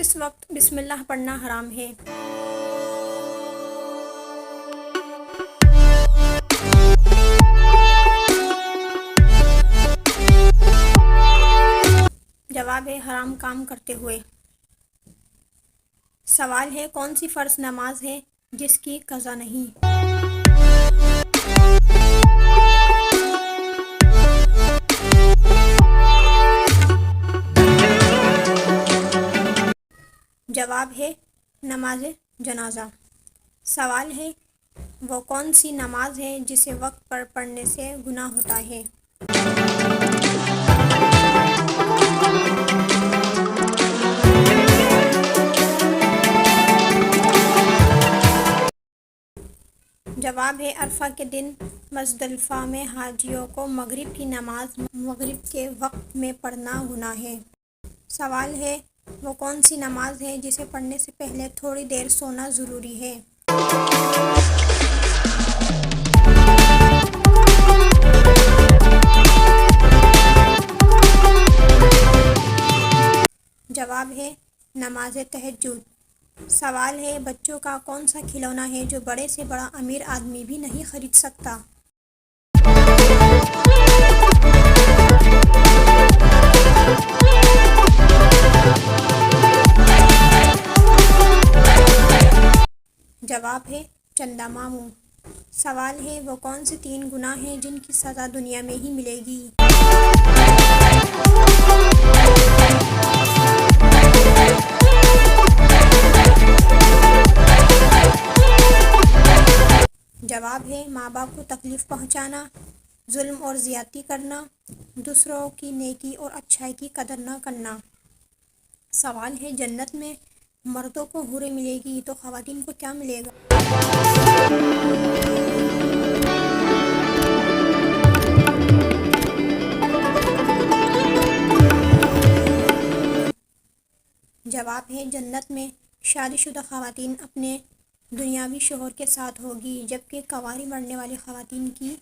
کس وقت بسم اللہ پڑھنا حرام ہے؟ جواب ہے حرام کام کرتے ہوئے۔ سوال ہے کون سی فرض نماز ہے جس کی قضا نہیں؟ جواب ہے نماز جنازہ۔ سوال ہے وہ کون سی نماز ہے جسے وقت پر پڑھنے سے گناہ ہوتا ہے؟ جواب ہے عرفہ کے دن مزدلفہ میں حاجیوں کو مغرب کی نماز مغرب کے وقت میں پڑھنا گناہ ہے۔ سوال ہے وہ کون سی نماز ہے جسے پڑھنے سے پہلے تھوڑی دیر سونا ضروری ہے؟ جواب ہے نماز تہجد۔ سوال ہے بچوں کا کون سا کھلونا ہے جو بڑے سے بڑا امیر آدمی بھی نہیں خرید سکتا؟ جواب ہے چندہ ماموں۔ سوال ہے وہ کون سے 3 گناہ ہیں جن کی سزا دنیا میں ہی ملے گی؟ جواب ہے ماں باپ کو تکلیف پہنچانا، ظلم اور زیادتی کرنا، دوسروں کی نیکی اور اچھائی کی قدر نہ کرنا۔ سوال ہے جنت میں مردوں کو حوریں ملے گی تو خواتین کو کیا ملے گا؟ جواب ہے جنت میں شادی شدہ خواتین اپنے دنیاوی شوہر کے ساتھ ہوگی، جبکہ کنواری مرنے والی خواتین کی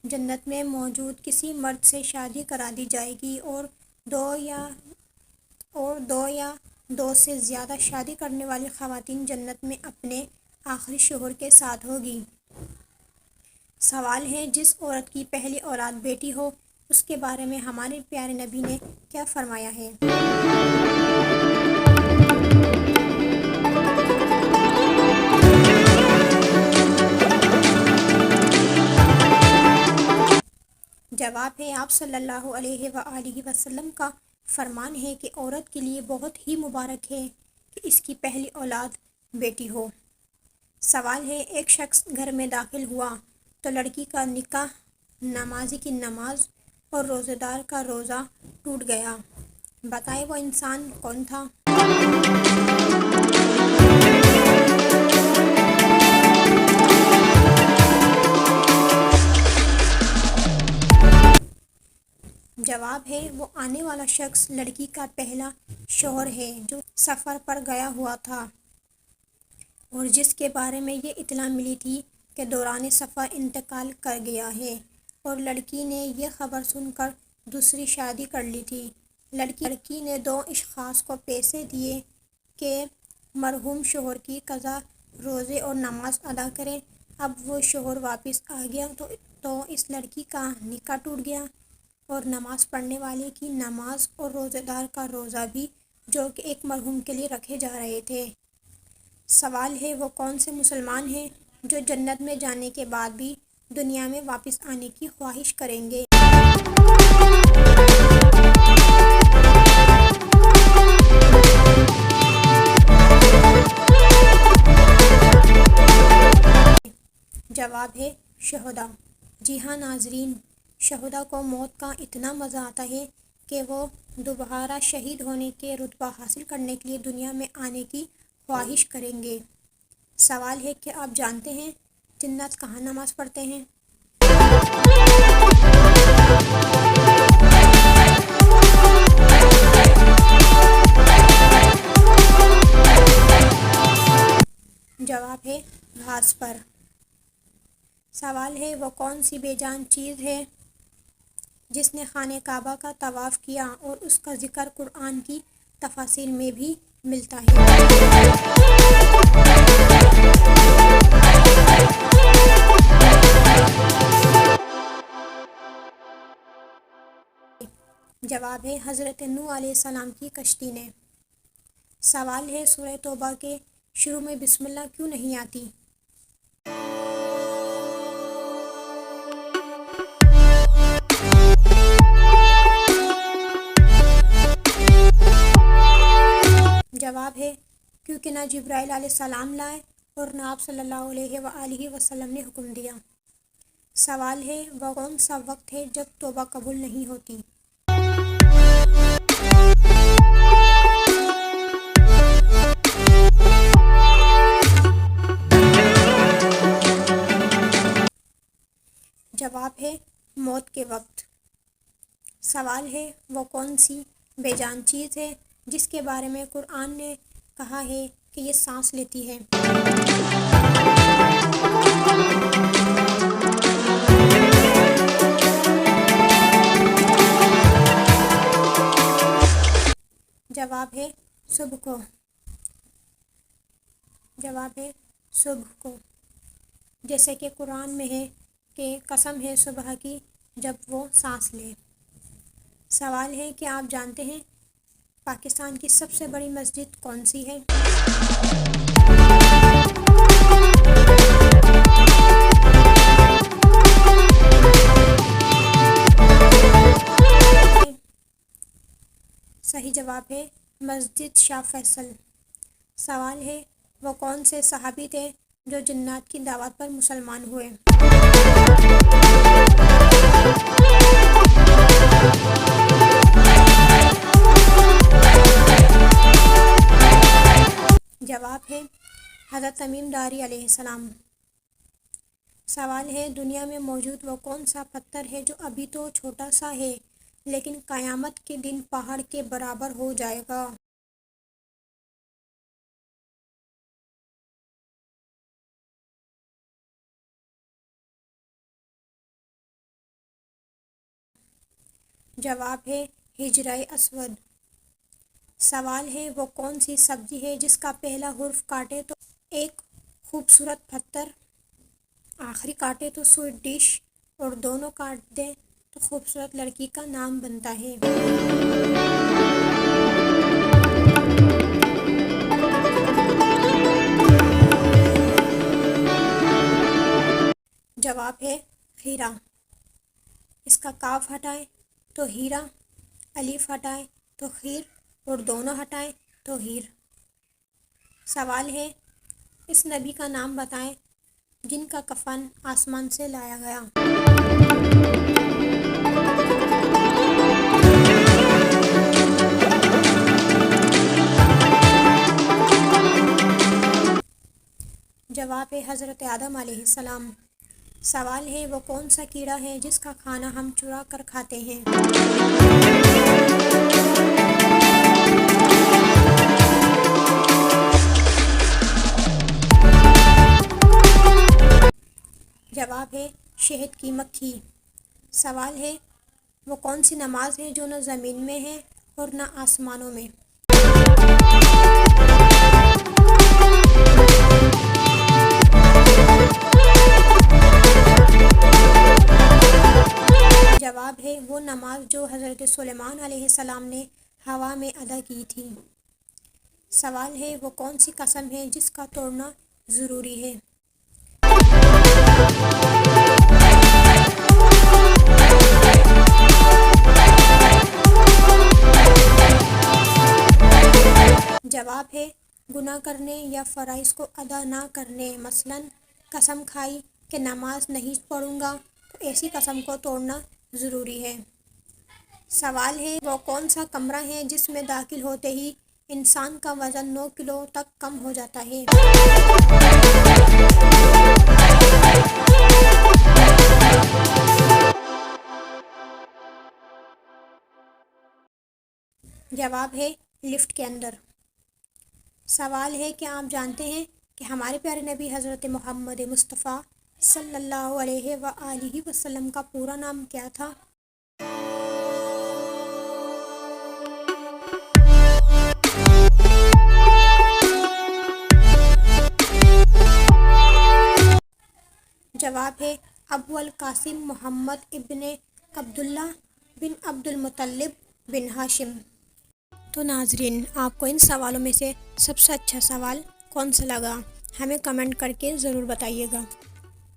جنت میں موجود کسی مرد سے شادی کرا دی جائے گی اور دو یا دو سے زیادہ شادی کرنے والی خواتین جنت میں اپنے آخری شوہر کے ساتھ ہوگی۔ سوال ہے جس عورت کی پہلی اولاد بیٹی ہو اس کے بارے میں ہمارے پیارے نبی نے کیا فرمایا ہے؟ جواب ہے آپ صلی اللہ علیہ وآلہ وسلم کا فرمان ہے کہ عورت کے لیے بہت ہی مبارک ہے کہ اس کی پہلی اولاد بیٹی ہو۔ سوال ہے ایک شخص گھر میں داخل ہوا تو لڑکی کا نکاح، نمازی کی نماز اور روزہ دار کا روزہ ٹوٹ گیا، بتائیں وہ انسان کون تھا؟ جواب ہے وہ آنے والا شخص لڑکی کا پہلا شوہر ہے جو سفر پر گیا ہوا تھا اور جس کے بارے میں یہ اطلاع ملی تھی کہ دوران سفر انتقال کر گیا ہے اور لڑکی نے یہ خبر سن کر دوسری شادی کر لی تھی۔ لڑکی نے 2 اشخاص کو پیسے دیے کہ مرحوم شوہر کی قضا، روزے اور نماز ادا کریں۔ اب وہ شوہر واپس آ گیا تو اس لڑکی کا نکاح ٹوٹ گیا اور نماز پڑھنے والے کی نماز اور روزہ دار کا روزہ بھی، جو کہ ایک مرحوم کے لیے رکھے جا رہے تھے۔ سوال ہے وہ کون سے مسلمان ہیں جو جنت میں جانے کے بعد بھی دنیا میں واپس آنے کی خواہش کریں گے؟ جواب ہے شہداء۔ جی ہاں ناظرین، شہداء کو موت کا اتنا مزہ آتا ہے کہ وہ دوبارہ شہید ہونے کے رتبہ حاصل کرنے کے لیے دنیا میں آنے کی خواہش کریں گے۔ سوال ہے کہ آپ جانتے ہیں جنات کہاں نماز پڑھتے ہیں؟ جواب ہے گھاس پر۔ سوال ہے وہ کون سی بے جان چیز ہے جس نے خانہ کعبہ کا طواف کیا اور اس کا ذکر قرآن کی تفاسیر میں بھی ملتا ہے۔ جواب ہے حضرت نوح علیہ السلام کی کشتی نے۔ سوال ہے سورہ توبہ کے شروع میں بسم اللہ کیوں نہیں آتی؟ جواب ہے کیونکہ نہ جبرائیل علیہ السلام لائے اور نہ آپ صلی اللہ علیہ وآلہ وسلم نے حکم دیا۔ سوال ہے وہ کون سا وقت ہے جب توبہ قبول نہیں ہوتی؟ جواب ہے موت کے وقت۔ سوال ہے وہ کون سی بے جان چیز ہے جس کے بارے میں قرآن نے کہا ہے کہ یہ سانس لیتی ہے؟ جواب ہے صبح کو۔ جواب ہے صبح کو، جیسے کہ قرآن میں ہے کہ قسم ہے صبح کی جب وہ سانس لے۔ سوال ہے کہ آپ جانتے ہیں پاکستان کی سب سے بڑی مسجد کون سی ہے؟ صحیح جواب ہے مسجد شاہ فیصل۔ سوال ہے وہ کون سے صحابی تھے جو جنات کی دعوت پر مسلمان ہوئے؟ جواب ہے حضرت تمیم داری علیہ السلام۔ سوال ہے دنیا میں موجود وہ کون سا پتھر ہے جو ابھی تو چھوٹا سا ہے لیکن قیامت کے دن پہاڑ کے برابر ہو جائے گا؟ جواب ہے ہجرہ اسود۔ سوال ہے وہ کون سی سبزی ہے جس کا پہلا حرف کاٹے تو ایک خوبصورت پتھر، آخری کاٹے تو سویٹ ڈش اور دونوں کاٹ دیں تو خوبصورت لڑکی کا نام بنتا ہے؟ جواب ہے خیرہ۔ اس کا کاف ہٹائیں تو ہیرا، الف ہٹائیں تو خیر اور دونوں ہٹائیں تو ہیر۔ سوال ہے اس نبی کا نام بتائیں جن کا کفن آسمان سے لایا گیا؟ جواب ہے حضرت آدم علیہ السلام۔ سوال ہے وہ کون سا کیڑا ہے جس کا کھانا ہم چرا کر کھاتے ہیں؟ جواب ہے شہد کی مکھی۔ سوال ہے وہ کون سی نماز ہے جو نہ زمین میں ہے اور نہ آسمانوں میں؟ جواب ہے وہ نماز جو حضرت سلیمان علیہ السلام نے ہوا میں ادا کی تھی۔ سوال ہے وہ کون سی قسم ہے جس کا توڑنا ضروری ہے؟ جواب ہے گناہ کرنے یا فرائض کو ادا نہ کرنے، مثلا قسم کھائی کہ نماز نہیں پڑھوں گا تو ایسی قسم کو توڑنا ضروری ہے۔ سوال ہے وہ کون سا کمرہ ہے جس میں داخل ہوتے ہی انسان کا وزن 9 کلو تک کم ہو جاتا ہے؟ جواب ہے لفٹ کے اندر۔ سوال ہے کہ آپ جانتے ہیں کہ ہمارے پیارے نبی حضرت محمد مصطفیٰ صلی اللہ علیہ وآلہ وسلم کا پورا نام کیا تھا؟ جواب ہے ابو القاسم محمد ابن عبداللہ بن عبد المطلب بن ہاشم۔ تو ناظرین، آپ کو ان سوالوں میں سے سب سے اچھا سوال کون سا لگا؟ ہمیں کمنٹ کر کے ضرور بتائیے گا۔